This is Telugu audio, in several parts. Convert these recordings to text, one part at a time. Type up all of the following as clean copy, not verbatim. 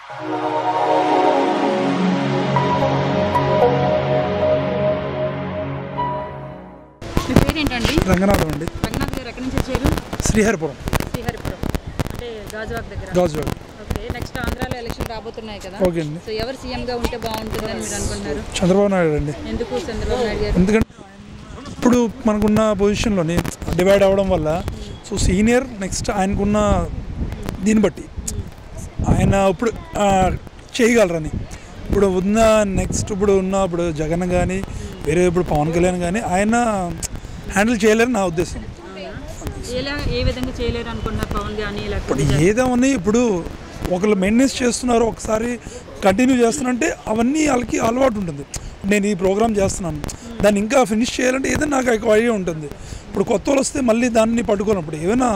మీ పేరేంటండి? రంగనాథం అండి. రంగనాథ్ గారు ఎక్కడి నుంచి వచ్చారు? శ్రీహరిపురం. శ్రీహరిపురం అంటే గాజువాక్ దగ్గర. గాజువాక్. ఓకే, నెక్స్ట్ ఆంధ్రాలో ఎలక్షన్ రాబోతున్నాయి కదా. ఓకే అండి. సో ఎవరు సీఎంగా ఉంటే బాగుంటుందని మీరు అనుకుంటున్నారు? చంద్రబాబు నాయుడు అండి. ఎందుకు చంద్రబాబు నాయుడు గారు? ఎందుకంటే ఇప్పుడు మనకున్న పొజిషన్లోని డివైడ్ అవ్వడం వల్ల సో సీనియర్ నెక్స్ట్ ఆయనకున్న దీన్ని బట్టి ఆయన ఇప్పుడు చేయగలరని ఇప్పుడు ఉన్న నెక్స్ట్ ఇప్పుడు జగన్ కానీ వేరే ఇప్పుడు పవన్ కళ్యాణ్ కానీ ఆయన హ్యాండిల్ చేయలేరని నా ఉద్దేశం. ఏ విధంగా చేయలేరు అనుకున్నారు పవన్ కానీ? ఇప్పుడు ఏదేమని ఇప్పుడు ఒకళ్ళు మెయింటెనెన్స్ చేస్తున్నారు, ఒకసారి కంటిన్యూ చేస్తున్నారంటే అవన్నీ వాళ్ళకి అలవాటు ఉంటుంది. నేను ఈ ప్రోగ్రామ్ చేస్తున్నాను, దాన్ని ఇంకా ఫినిష్ చేయాలంటే ఏదైనా నాకు ఒక ఐడియా ఉంటుంది. ఇప్పుడు కొత్త వాళ్ళు వస్తే మళ్ళీ దాన్ని పట్టుకున్నప్పుడు ఏమైనా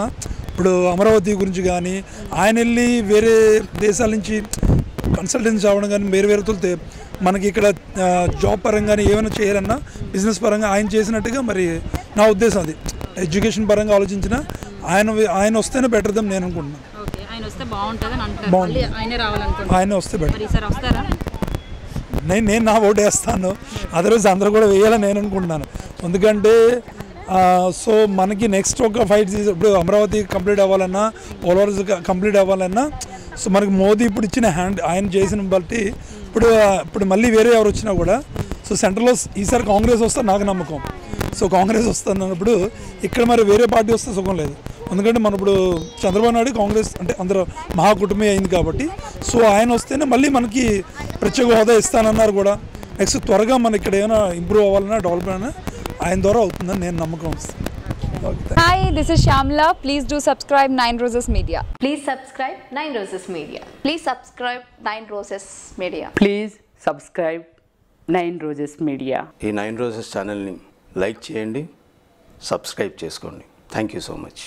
ఇప్పుడు అమరావతి గురించి కానీ ఆయన వెళ్ళి వేరే దేశాల నుంచి కన్సల్టెన్సీ అవ్వడం కానీ వేరే తోలితే మనకి ఇక్కడ జాబ్ పరంగా ఏమైనా చేయాలన్నా బిజినెస్ పరంగా ఆయన చేసినట్టుగా మరి నా ఉద్దేశం అది. ఎడ్యుకేషన్ పరంగా ఆలోచించిన ఆయన వస్తేనే బెటర్ దని నేను అనుకుంటున్నాను. ఆయన వస్తే బెటర్. నేను నా ఓటు వేస్తాను, అదర్వైజ్ అందరూ కూడా వేయాలని నేను అనుకుంటున్నాను. ఎందుకంటే సో మనకి నెక్స్ట్ ఒక ఫైట్ ఇప్పుడు అమరావతి కంప్లీట్ అవ్వాలన్నా పోలవరం కంప్లీట్ అవ్వాలన్నా సో మనకి మోదీ ఇప్పుడు ఇచ్చిన హ్యాండ్ ఆయన చేసిన బట్టి ఇప్పుడు మళ్ళీ వేరే ఎవరు వచ్చినా కూడా సో సెంట్రల్లో ఈసారి కాంగ్రెస్ వస్తే నాకు నమ్మకం. సో కాంగ్రెస్ వస్తున్నప్పుడు ఇక్కడ మరి వేరే పార్టీ వస్తే సుఖం లేదు. ఎందుకంటే మన ఇప్పుడు చంద్రబాబు నాయుడు కాంగ్రెస్ అంటే అందరూ మహాకుటుంబే అయింది కాబట్టి సో ఆయన వస్తేనే మళ్ళీ మనకి ప్రత్యేక హోదా ఇస్తానన్నారు కూడా. నెక్స్ట్ త్వరగా మన ఇక్కడ ఏమైనా ఇంప్రూవ్ అవ్వాలన్నా డెవలప్ అయినా ఆయన ద్వారా అవుతుందని నేను నమ్మకం వస్తుంది. Hi, this is Shamla. Please do subscribe 9 Roses Media. Please subscribe 9 Roses Media. Please subscribe 9 Roses Media. Please subscribe 9 Roses Media. ఈ 9 Roses ఛానల్ని లైక్ చేయండి, సబ్స్క్రైబ్ చేసుకోండి. Thank you so much.